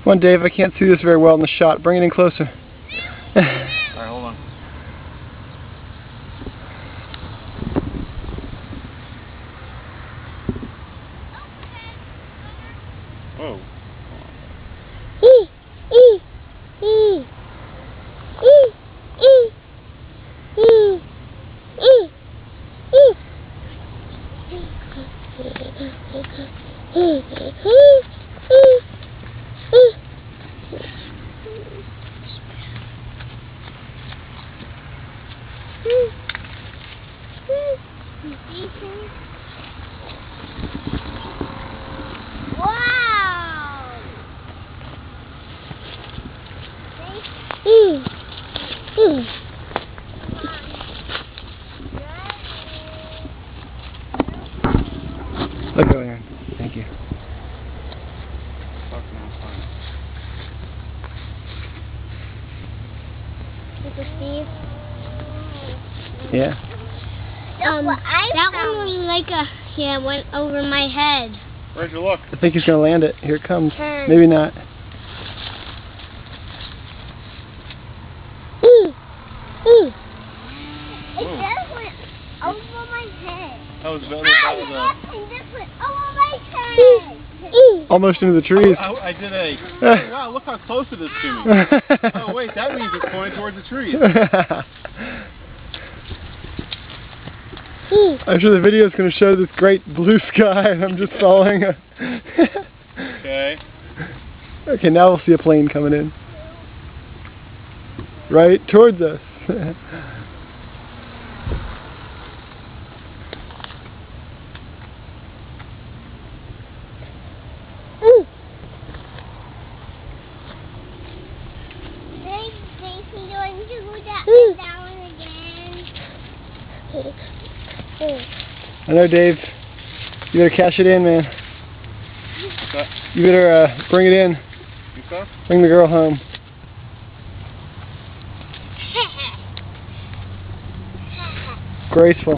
Come on, Dave, I can't see this very well in the shot. Bring it in closer. Alright, hold on. Whoa. Look over there. Thank you. Steve. Yeah. That one was like went over my head. Where'd you look? I think he's gonna land it. Here it comes. Turn. Maybe not. It just went over my head. That was better. It just went over my head. Almost into the trees. I did a. Oh, wow, look how close it is to me. Oh wait, that means it's pointing towards the trees. I'm sure the video is going to show this great blue sky and I'm just following a... Okay. Okay, now we'll see a plane coming in. Right towards us. I know, Dave. You better cash it in, man. You better bring it in. Bring the girl home. Graceful.